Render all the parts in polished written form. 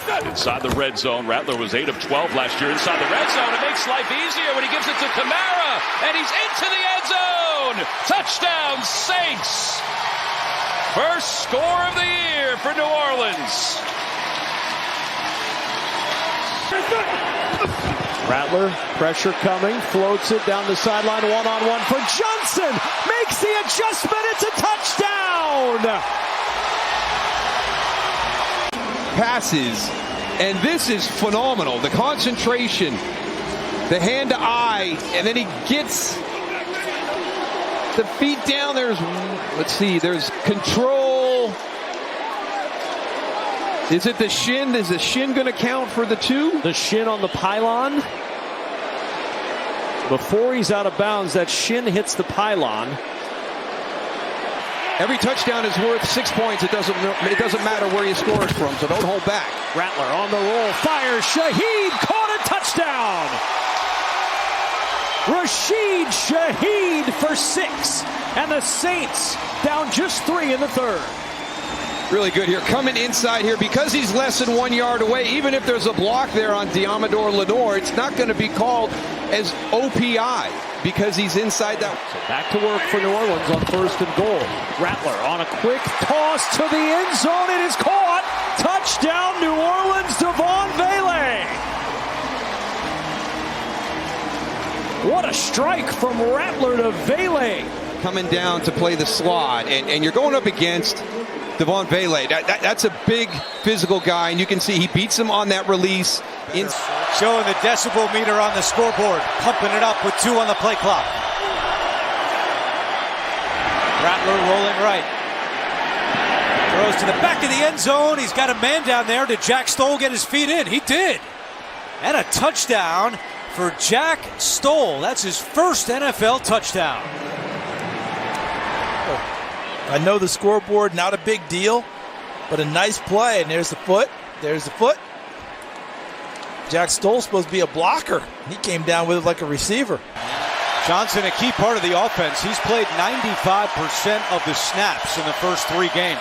Inside the red zone, Rattler was 8 of 12 last year inside the red zone. It makes life easier when he gives it to Kamara, and he's into the end zone. Touchdown, Saints. First score of the year for New Orleans. Rattler, pressure coming, floats it down the sideline, one-on-one for Johnson. Makes the adjustment, it's a touchdown. Passes, and this is phenomenal. The concentration, the hand to eye, and then he gets the feet down. There's control. Is it the shin? Is the shin going to count for the 2? The shin on the pylon. Before he's out of bounds, that shin hits the pylon. Every touchdown is worth 6 points. It doesn't matter where you score it from, so don't hold back. Rattler on the roll, fires, Shaheed caught a touchdown. Rashid Shaheed for 6, and the Saints down just 3 in the third. Really good here, coming inside here because he's less than 1 yard away. Even if there's a block there on Diamador Lenore, it's not going to be called as OPI because he's inside that. So back to work for New Orleans on 1st and goal. Rattler on a quick toss to the end zone. It is caught. Touchdown, New Orleans, Devon Vele. What a strike from Rattler to Vele. Coming down to play the slot, and you're going up against Devon Vele. That's a big physical guy, and you can see he beats him on that release. Showing the decibel meter on the scoreboard, pumping it up with 2 on the play clock. Rattler rolling right. Throws to the back of the end zone. He's got a man down there. Did Jack Stoll get his feet in? He did. And a touchdown for Jack Stoll. That's his first NFL touchdown. I know the scoreboard, not a big deal, but a nice play. And there's the foot. There's the foot. Jack Stoll's supposed to be a blocker. He came down with it like a receiver. Johnson, a key part of the offense. He's played 95% of the snaps in the first 3 games.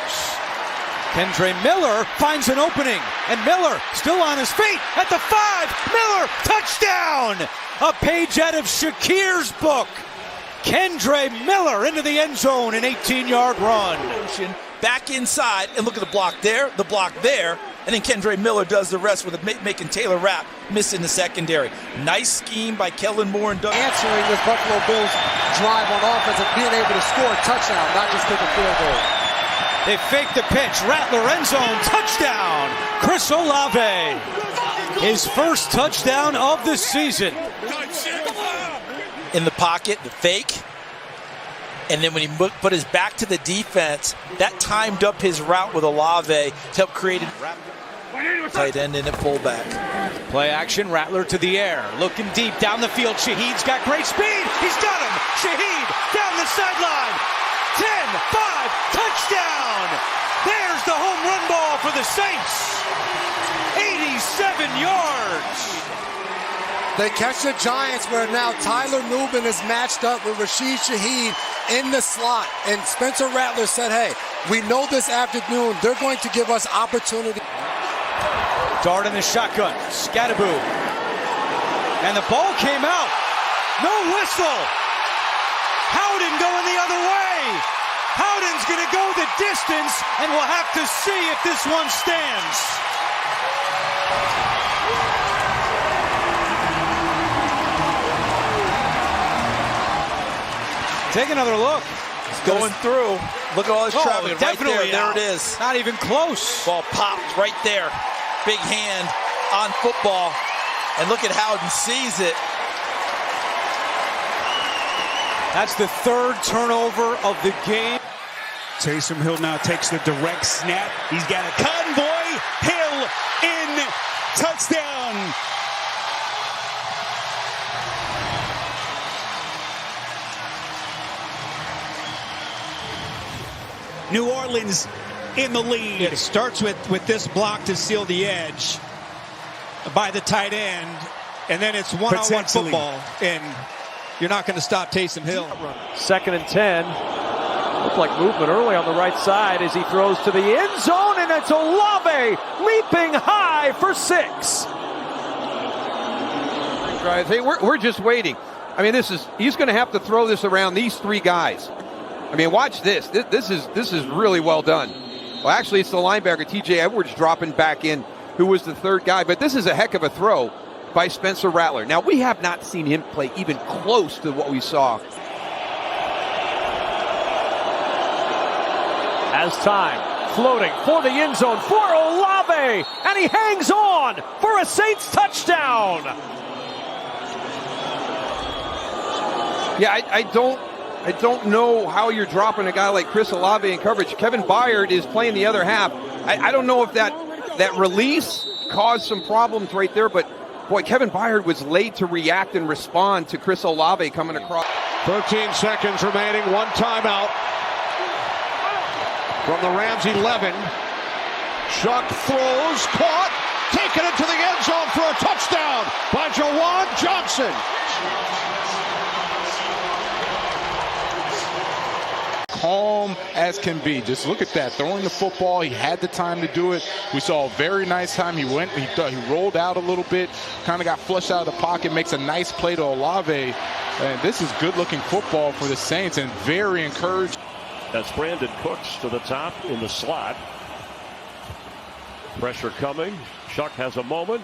Kendre Miller finds an opening, and Miller still on his feet at the 5. Miller, touchdown! A page out of Shakir's book. Kendre Miller into the end zone, an 18-yard run. Back inside, and look at the block there, and then Kendre Miller does the rest with making Taylor Rapp miss in the secondary. Nice scheme by Kellen Moore and Doug. Answering this Buffalo Bills drive on offense and being able to score a touchdown, not just kick a field goal. They fake the pitch. Rattler end zone, touchdown. Chris Olave, his first touchdown of the season. In the pocket, the fake. And then when he put his back to the defense, that timed up his route with Olave to help create a tight end in at fullback. Play action, Rattler to the air. Looking deep down the field. Shaheed's got great speed. He's got him. Shaheed down the sideline. 10-5, touchdown. There's the home run ball for the Saints. 87 yards. They catch the Giants where now Tyler Nubin is matched up with Rashid Shaheed in the slot. And Spencer Rattler said, hey, we know this afternoon they're going to give us opportunity. Dart in the shotgun. Scattaboo. And the ball came out. No whistle. Howden going the other way. Howden's going to go the distance, and we'll have to see if this one stands. Take another look. He's going through. Look at all this traffic. Definitely right there. There it is. Not even close. Ball popped right there. Big hand on football. And look at Howden sees it. That's the 3rd turnover of the game. Taysom Hill now takes the direct snap. He's got a convoy. Hill in. Touchdown. New Orleans in the lead. It starts with this block to seal the edge by the tight end, and then it's one-on-one football, and you're not going to stop Taysom Hill. 2nd and 10. Looked like movement early on the right side as he throws to the end zone, and it's Olave leaping high for 6. Hey, we're just waiting. I mean, he's going to have to throw this around these 3 guys. I mean, watch this. This is really well done. Well, actually, it's the linebacker, T.J. Edwards, dropping back in, who was the 3rd guy. But this is a heck of a throw by Spencer Rattler. Now, we have not seen him play even close to what we saw. As time, floating for the end zone for Olave, and he hangs on for a Saints touchdown. Yeah, I don't know how you're dropping a guy like Chris Olave in coverage. Kevin Byard is playing the other half. I don't know if that release caused some problems right there, but boy, Kevin Byard was late to react and respond to Chris Olave coming across. 13 seconds remaining, 1 timeout from the Rams 11. Shuck throws, caught, taken into the end zone for a touchdown by Jawan Johnson. Calm as can be. Just look at that, throwing the football. He had the time to do it. We saw a very nice time. He rolled out a little bit, kind of got flushed out of the pocket, makes a nice play to Olave. And this is good looking football for the Saints and very encouraging. That's Brandon Cooks to the top in the slot. Pressure coming. Shuck has a moment.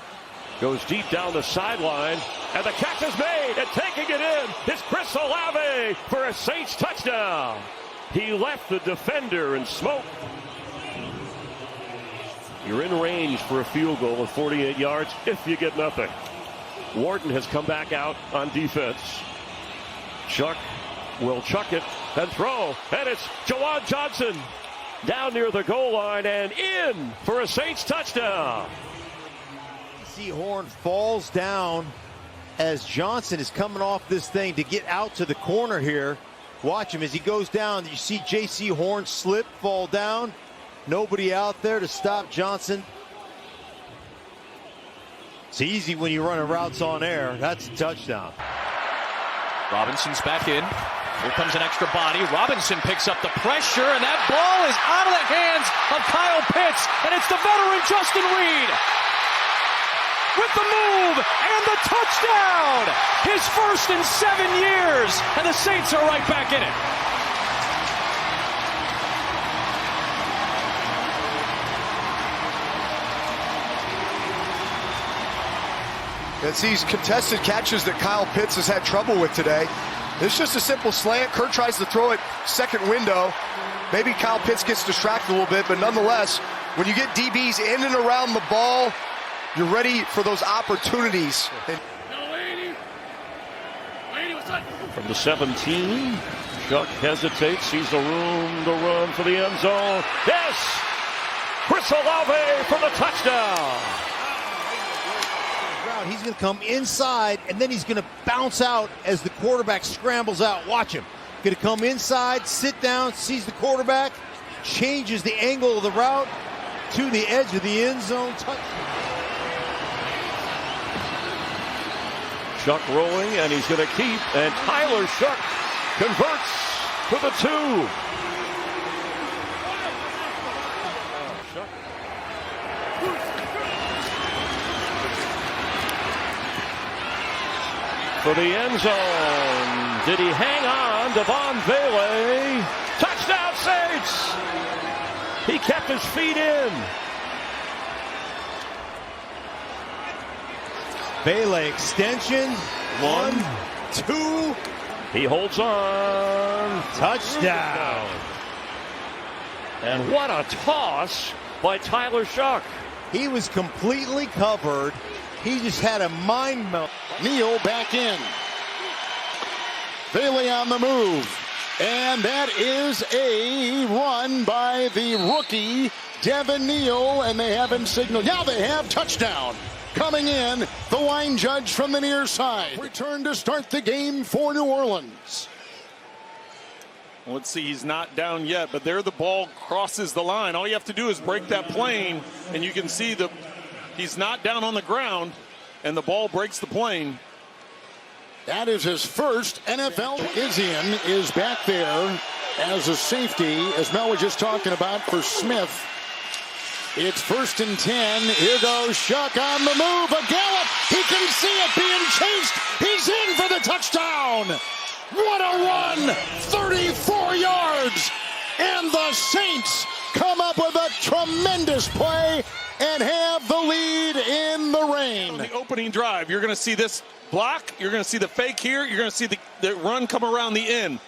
Goes deep down the sideline. And the catch is made. And taking it in is Chris Olave for a Saints touchdown. He left the defender in smoke. You're in range for a field goal of 48 yards if you get nothing. Wharton has come back out on defense. Shuck will chuck it and throw. And it's Jawan Johnson down near the goal line and in for a Saints touchdown. Horn falls down as Johnson is coming off this thing to get out to the corner here. Watch him as he goes down. You see J.C. Horn slip, fall down. Nobody out there to stop Johnson. It's easy when you run routes on air. That's a touchdown. Robinson's back in. Here comes an extra body. Robinson picks up the pressure, and that ball is out of the hands of Kyle Pitts. And it's the veteran Justin Reed with the move and the touchdown. His first in 7 years, and the Saints are right back in it. It's these contested catches that Kyle Pitts has had trouble with today. It's just a simple slant. Kurt tries to throw it second window. Maybe Kyle Pitts gets distracted a little bit, but nonetheless, when you get DBs in and around the ball, you're ready for those opportunities. From the 17, Shuck hesitates, sees a room to run for the end zone. Yes! Chris Olave for the touchdown. He's going to come inside, and then he's going to bounce out as the quarterback scrambles out. Watch him. Going to come inside, sit down, sees the quarterback, changes the angle of the route to the edge of the end zone. Touchdown. Shuck rolling, and he's going to keep, and Tyler Shuck converts for the 2. For the end zone. Did he hang on? Devon Vele. Touchdown Saints! He kept his feet in. Vele extension. 1, 2. He holds on. Touchdown. And what a toss by Tyler Shuck. He was completely covered. He just had a mind melt. Neal back in. Bailey on the move. And that is a run by the rookie, Devin Neal. And they have him signaled. Now they have touchdown. Coming in, the line judge from the near side. Return to start the game for New Orleans. Let's see, he's not down yet, but there the ball crosses the line. All you have to do is break that plane, and you can see he's not down on the ground, and the ball breaks the plane. That is his first NFL. Is back there as a safety, as Mel was just talking about, for Smith. It's 1st and 10. Here goes Shuck on the move. A gallop. He can see it being chased. He's in for the touchdown. What a run. 34 yards. And the Saints come up with a tremendous play and have the lead in the rain. On the opening drive, you're going to see this block. You're going to see the fake here. You're going to see the run come around the end.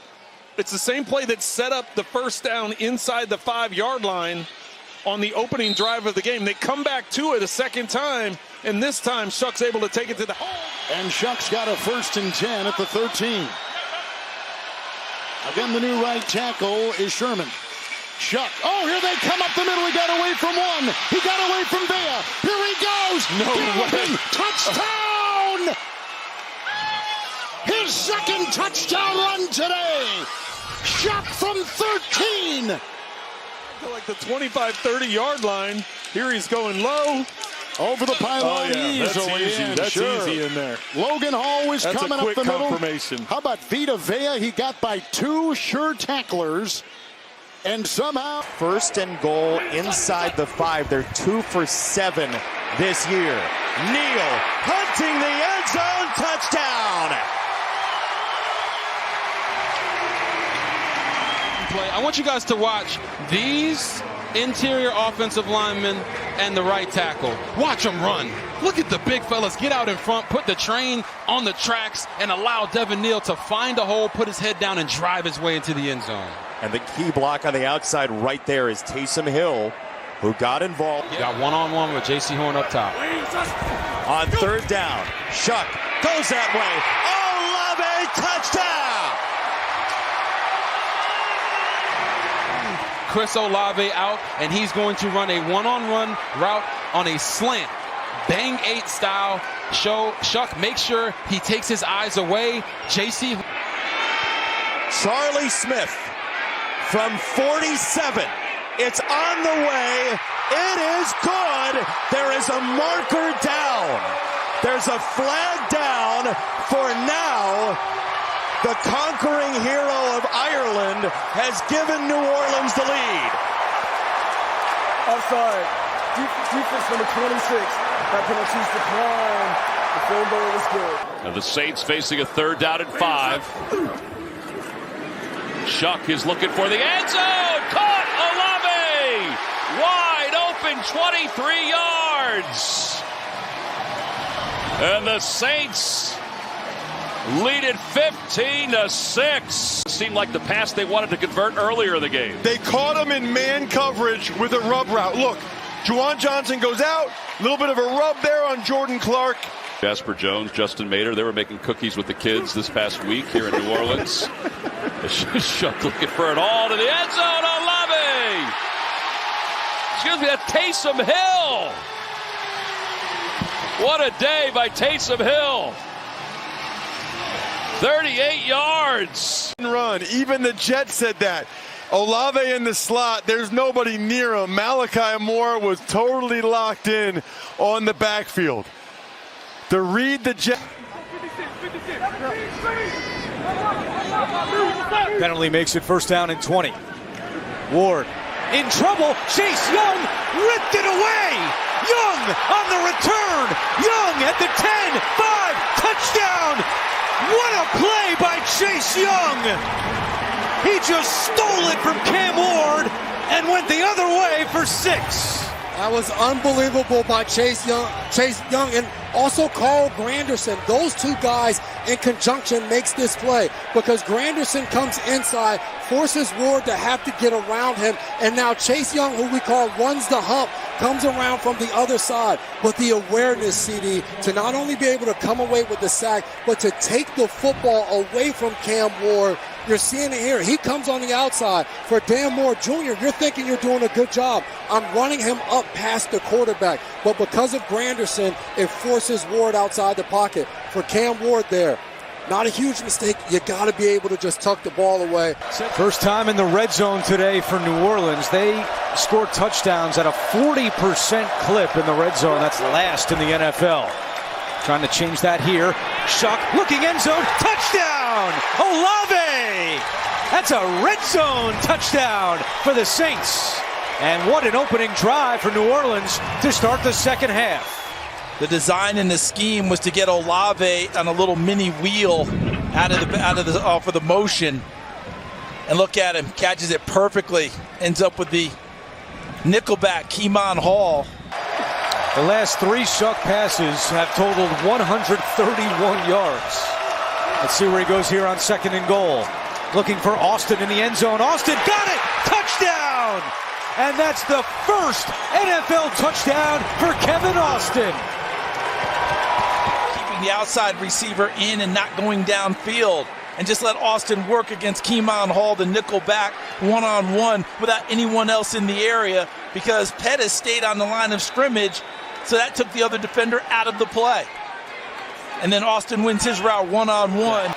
It's the same play that set up the first down inside the 5-yard line on the opening drive of the game. They come back to it a second time, and this time Shuck's able to take it to the hole. And Shuck's got a 1st and 10 at the 13. Again, the new right tackle is Sherman. Shuck. Oh, here they come up the middle. He got away from one. He got away from Vea. Here he goes. No way. Touchdown! His second touchdown run today. Shuck from 13. Like the 25-30 yard line. Here he's going low. Over the pylon. That's easy. That's easy in there. Logan Hall was That's coming a quick up the middle. confirmation. How about Vita Vea? He got by 2 sure tacklers. And somehow 1st and goal inside the 5. They're 2 for 7 this year. Neal hunting the end zone. Touchdown. I want you guys to watch these interior offensive linemen and the right tackle. Watch them run. Look at the big fellas get out in front, put the train on the tracks, and allow Devin Neal to find a hole, put his head down, and drive his way into the end zone. And the key block on the outside right there is Taysom Hill, who got involved. Got one-on-one with J.C. Horn up top. On 3rd down, Shuck goes that way. Olave, touchdown! Chris Olave out, and he's going to run a one-on-one route on a slant. Bang 8 style. Shuck, make sure he takes his eyes away. J.C. Charlie Smith from 47. It's on the way. It is good. There is a marker down. There's a flag down for now. The conquering hero of Ireland has given New Orleans the lead. Offside. Defense number 26. That penalty's declined. The field goal was good. Now the Saints facing a 3rd down and 5. Shuck is looking for the end zone. Caught Olave. Wide open, 23 yards. And the Saints lead it 15-6. Seemed like the pass they wanted to convert earlier in the game. They caught him in man coverage with a rub route. Look, Juwan Johnson goes out. A little bit of a rub there on Jordan Clark. Jasper Jones, Justin Mater, they were making cookies with the kids this past week here in New Orleans. Shuck looking for it all to the end zone. Olave. Excuse me, that's Taysom Hill. What a day by Taysom Hill. 38 yards. Run. Even the Jets said that. Olave in the slot. There's nobody near him. Malachi Moore was totally locked in on the backfield. To read the Jets. Penalty makes it 1st down and 20. Ward in trouble. Chase Young ripped it away. Young on the return. Young at the 10, 5, touchdown. What a play by Chase Young. He just stole it from Cam Ward and went the other way for 6. That was unbelievable by Chase Young, and also Carl Granderson. Those two guys in conjunction makes this play because Granderson comes inside, forces Ward to have to get around him, and now Chase Young, who we call runs the hump, comes around from the other side. But the awareness, CD, to not only be able to come away with the sack, but to take the football away from Cam Ward. You're seeing it here. He comes on the outside for Dan Moore Jr. You're thinking you're doing a good job. I'm running him up past the quarterback. But because of Granderson, it forces Ward outside the pocket. For Cam Ward there, not a huge mistake. You got to be able to just tuck the ball away. First time in the red zone today for New Orleans. They scored touchdowns at a 40% clip in the red zone. That's last in the NFL. Trying to change that here. Shuck looking end zone. Touchdown! Olave! That's a red zone touchdown for the Saints. And what an opening drive for New Orleans to start the second half. The design and the scheme was to get Olave on a little mini wheel off of the motion. And look at him, catches it perfectly. Ends up with the nickelback, Keemon Hall. The last 3 Shuck passes have totaled 131 yards. Let's see where he goes here on 2nd and goal. Looking for Austin in the end zone. Austin got it! Touchdown! And that's the first NFL touchdown for Kevin Austin. Keeping the outside receiver in and not going downfield. And just let Austin work against Keemon Hall, the nickel back, one-on-one without anyone else in the area because Pettis stayed on the line of scrimmage, so that took the other defender out of the play. And then Austin wins his route one-on-one.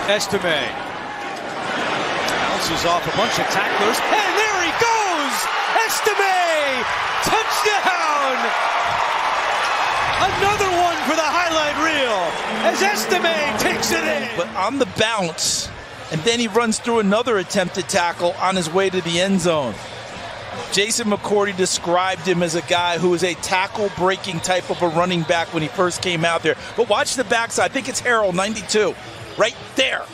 Estime bounces off a bunch of tacklers, and there he goes! Estime! Touchdown! Another one for the highlight reel as Estime takes it in. But on the bounce, and then he runs through another attempted tackle on his way to the end zone. Jason McCourty described him as a guy who is a tackle-breaking type of a running back when he first came out there. But watch the backside. I think it's Harrell, 92, right there.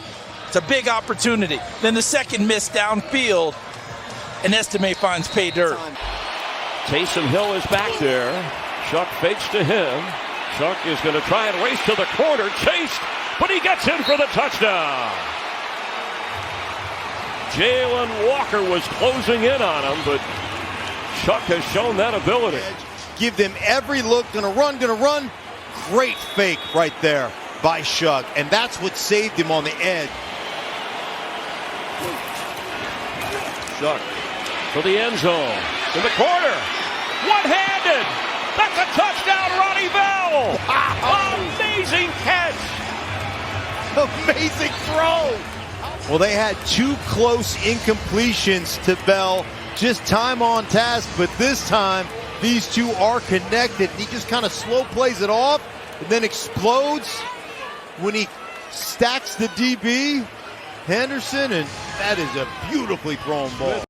It's a big opportunity. Then the second miss downfield, and Estime finds pay dirt. Taysom Hill is back there. Shuck fakes to him. Shuck is going to try and race to the corner. Chased, but he gets in for the touchdown. Jalen Walker was closing in on him, but Shuck has shown that ability. Give them every look. Gonna run. Great fake right there by Shuck, and that's what saved him on the edge. Shuck to the end zone. In the corner. One-handed. That's a touchdown, Ronnie Bell. Wow. Amazing catch. Amazing throw. Well, they had 2 close incompletions to Bell. Just time on task, but this time these 2 are connected. He just kind of slow plays it off and then explodes when he stacks the DB, Henderson, and that is a beautifully thrown ball.